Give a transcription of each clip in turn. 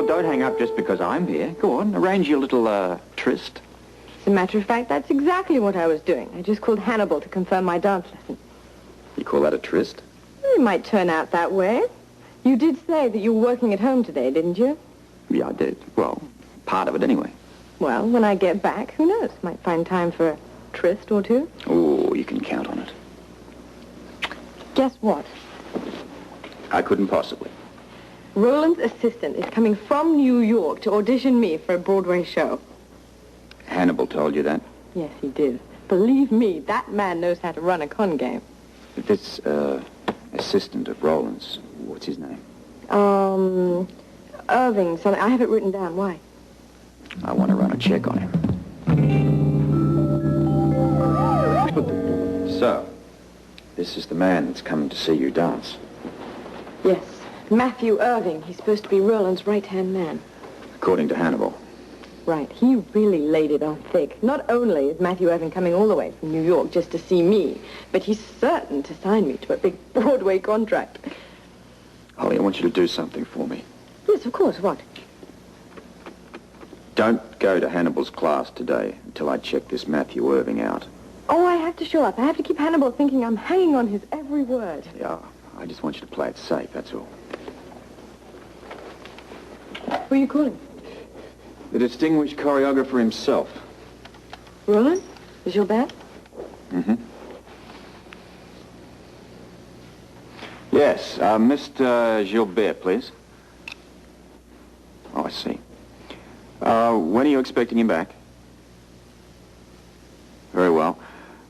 Well, don't hang up just because I'm here. Go on, arrange your little, tryst. As a matter of fact, that's exactly what I was doing. I just called Hannibal to confirm my dance lesson. You call that a tryst? It might turn out that way. You did say that you were working at home today, didn't you? Yeah, I did. Well, part of it anyway. Well, when I get back, who knows? Might find time for a tryst or two. Oh, you can count on it. Guess what? I couldn't possibly. Roland's assistant is coming from New York to audition me for a Broadway show. Hannibal told you that? Yes, he did. Believe me, that man knows how to run a con game. This, assistant of Roland's, what's his name? Irving, something. I have it written down. Why? I want to run a check on him. So, this is the man that's coming to see you dance. Yes, Matthew Irving. He's supposed to be Roland's right-hand man. According to Hannibal. Right. He really laid it on thick. Not only is Matthew Irving coming all the way from New York just to see me, but he's certain to sign me to a big Broadway contract. Holly, I want you to do something for me. Yes, of course. What? Don't go to Hannibal's class today until I check this Matthew Irving out. Oh, I have to show up. I have to keep Hannibal thinking I'm hanging on his every word. Yeah, I just want you to play it safe, that's all. Who are you calling? The distinguished choreographer himself. Roland? Is Gilbert? Mm-hmm. Yes, Mr. Gilbert, please. Oh, I see. When are you expecting him back? Very well.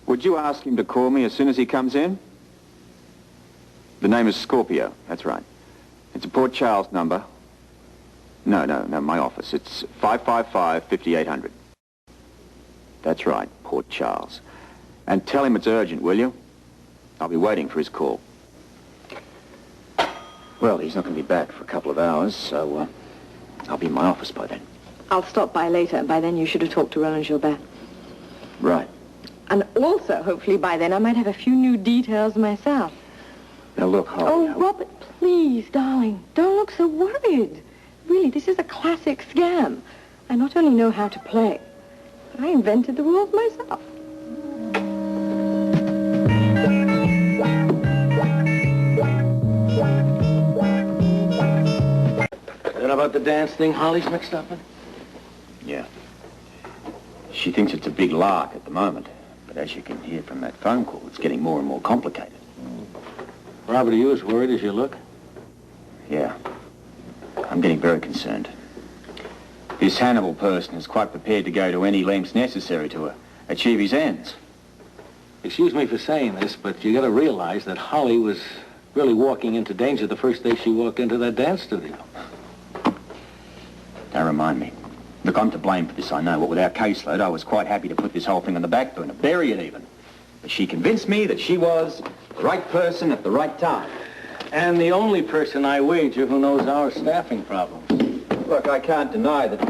Would you ask him to call me as soon as he comes in? The name is Scorpio, that's right. It's a Port Charles number. No, my office. It's 555-5800. That's right, Port Charles. And tell him it's urgent, will you? I'll be waiting for his call. Well, he's not going to be back for a couple of hours, so I'll be in my office by then. I'll stop by later. By then you should have talked to Roland Gilbert. Right. And also, hopefully by then, I might have a few new details myself. Now, look, Holly... Oh, Robert, please, darling, don't look so worried. Really, this is a classic scam. I not only know how to play, but I invented the rules myself. Is that about the dance thing Holly's mixed up in? Yeah. She thinks it's a big lark at the moment, but as you can hear from that phone call, it's getting more and more complicated. Robert, are you as worried as you look? Yeah. I'm getting very concerned. This Hannibal person is quite prepared to go to any lengths necessary to achieve his ends. Excuse me for saying this, but you got to realize that Holly was really walking into danger the first day she walked into that dance studio. Don't remind me. Look, I'm to blame for this, I know, but with our caseload, I was quite happy to put this whole thing on the back burner, bury it even. But she convinced me that she was the right person at the right time. And the only person, I wager, who knows our staffing problems. Look, I can't deny that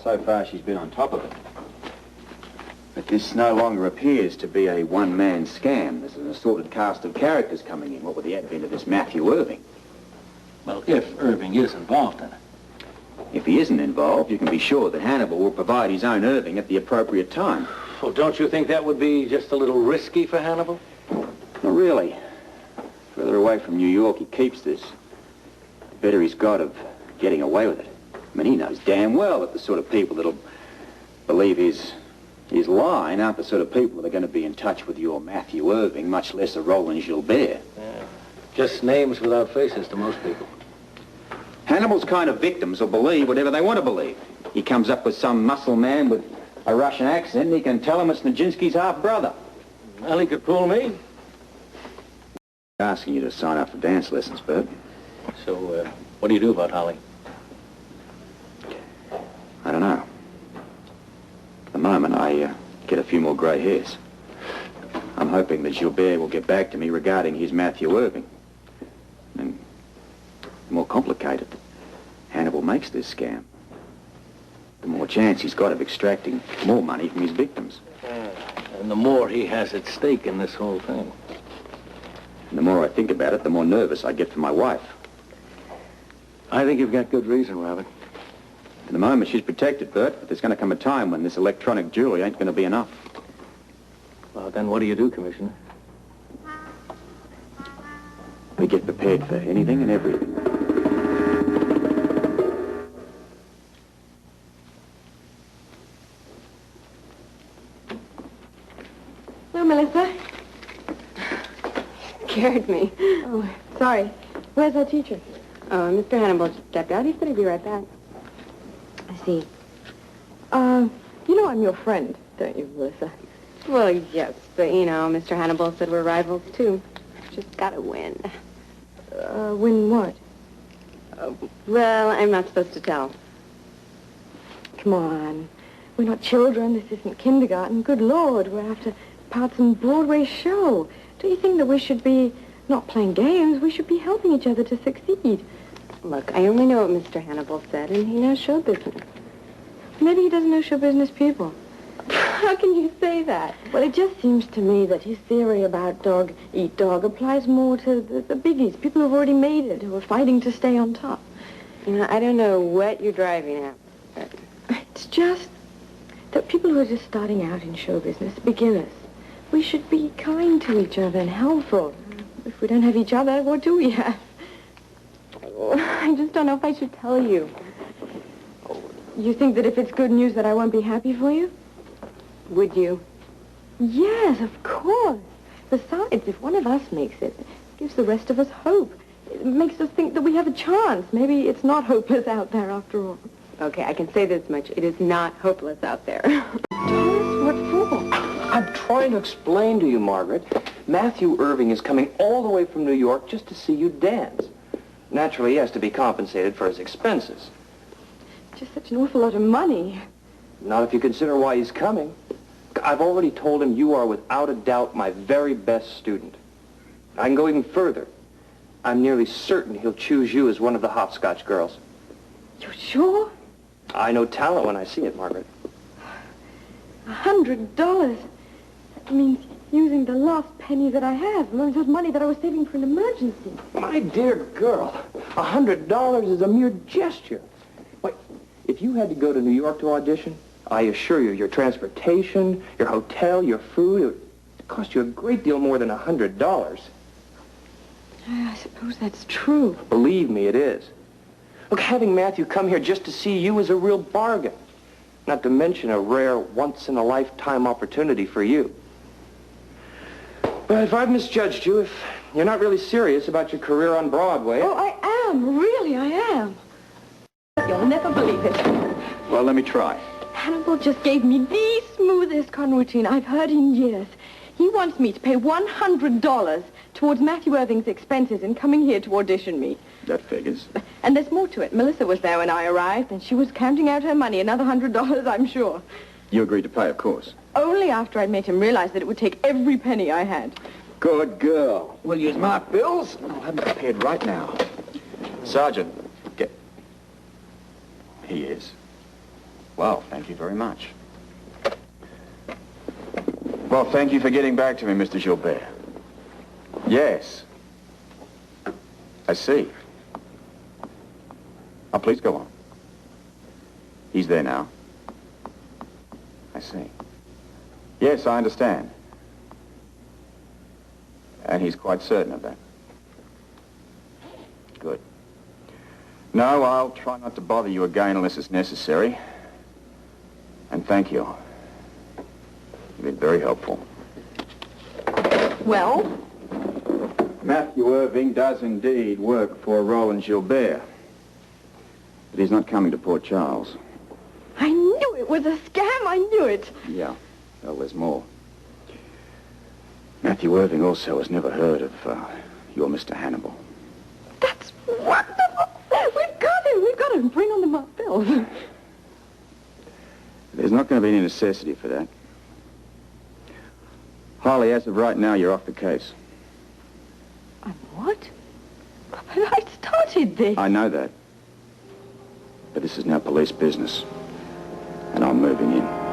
so far she's been on top of it. But this no longer appears to be a one-man scam. There's an assorted cast of characters coming in, what with the advent of this Matthew Irving. Well, if Irving is involved in it. If he isn't involved, you can be sure that Hannibal will provide his own Irving at the appropriate time. Well, don't you think that would be just a little risky for Hannibal? Not really. The further away from New York he keeps this, the better he's got of getting away with it. I mean, he knows damn well that the sort of people that'll believe his line aren't the sort of people that are going to be in touch with your Matthew Irving, much less a Roland Gilbert. Yeah. Just names without faces to most people. Hannibal's kind of victims will believe whatever they want to believe. He comes up with some muscle man with a Russian accent, and he can tell him it's Nijinsky's half-brother. Well, he could fool me. Asking you to sign up for dance lessons, Bert. So, what do you do about Holly? I don't know. At the moment, I get a few more grey hairs. I'm hoping that Gilbert will get back to me regarding his Matthew Irving. And the more complicated Hannibal makes this scam, the more chance he's got of extracting more money from his victims. And the more he has at stake in this whole thing. And the more I think about it, the more nervous I get for my wife. I think you've got good reason, Robert. At the moment, she's protected, Bert, but there's going to come a time when this electronic jewelry ain't going to be enough. Well, then what do you do, Commissioner? We get prepared for anything and everything. Hello, Melissa. Scared me. Oh, sorry. Where's our teacher? Oh, Mr. Hannibal just stepped out. He said he'd be right back. I see. You know I'm your friend, don't you, Melissa? Well, yes, but, you know, Mr. Hannibal said we're rivals, too. Just gotta win. Win what? Well, I'm not supposed to tell. Come on. We're not children. This isn't kindergarten. Good Lord, we're after parts in Broadway show. Don't you think that we should be not playing games? We should be helping each other to succeed. Look, I only know what Mr. Hannibal said, and he knows show business. Maybe he doesn't know show business people. How can you say that? Well, it just seems to me that his theory about dog eat dog applies more to the biggies, people who've already made it, who are fighting to stay on top. You know, I don't know what you're driving at. But... It's just that people who are just starting out in show business, beginners, we should be kind to each other and helpful. If we don't have each other, what do we have? I just don't know if I should tell you. You think that if it's good news that I won't be happy for you? Would you? Yes, of course. Besides, if one of us makes it, it gives the rest of us hope. It makes us think that we have a chance. Maybe it's not hopeless out there after all. Okay, I can say this much. It is not hopeless out there. Thomas, what for? I'm trying to explain to you, Margaret. Matthew Irving is coming all the way from New York just to see you dance. Naturally, he has to be compensated for his expenses. Just such an awful lot of money. Not if you consider why he's coming. I've already told him you are without a doubt my very best student. I can go even further. I'm nearly certain he'll choose you as one of the hopscotch girls. You're sure? I know talent when I see it, Margaret. $100. That means using the last penny that I have. It was money that I was saving for an emergency. My dear girl, $100 is a mere gesture. Why, if you had to go to New York to audition, I assure you, your transportation, your hotel, your food, it would cost you a great deal more than $100. I suppose that's true. Believe me, it is. Look, having Matthew come here just to see you is a real bargain. Not to mention a rare, once-in-a-lifetime opportunity for you. But if I've misjudged you, if you're not really serious about your career on Broadway... Oh, I am. Really, I am. You'll never believe it. Well, let me try. Hannibal just gave me the smoothest con routine I've heard in years. He wants me to pay $100 towards Matthew Irving's expenses in coming here to audition me. That figures. And there's more to it. Melissa was there when I arrived, and she was counting out her money, another $100, I'm sure. You agreed to pay, of course. Only after I'd made him realize that it would take every penny I had. Good girl. Will you mark bills? I'll have them prepared right now. Sergeant, get... He is. Well, thank you very much. Well, thank you for getting back to me, Mr. Gilbert. Yes. I see. Oh, please go on. He's there now. I see. Yes, I understand. And he's quite certain of that. Good. No, I'll try not to bother you again unless it's necessary. And thank you. You've been very helpful. Well? Matthew Irving does indeed work for Roland Gilbert. But he's not coming to Port Charles. I knew it was a scam. I knew it. Yeah. Well, there's more. Matthew Irving also has never heard of your Mr. Hannibal. That's wonderful. We've got him. We've got him. Bring on the marked bills. There's not going to be any necessity for that. Harley, as of right now, you're off the case. I'm what? But I started this. I know that. But this is now police business. And I'm moving in.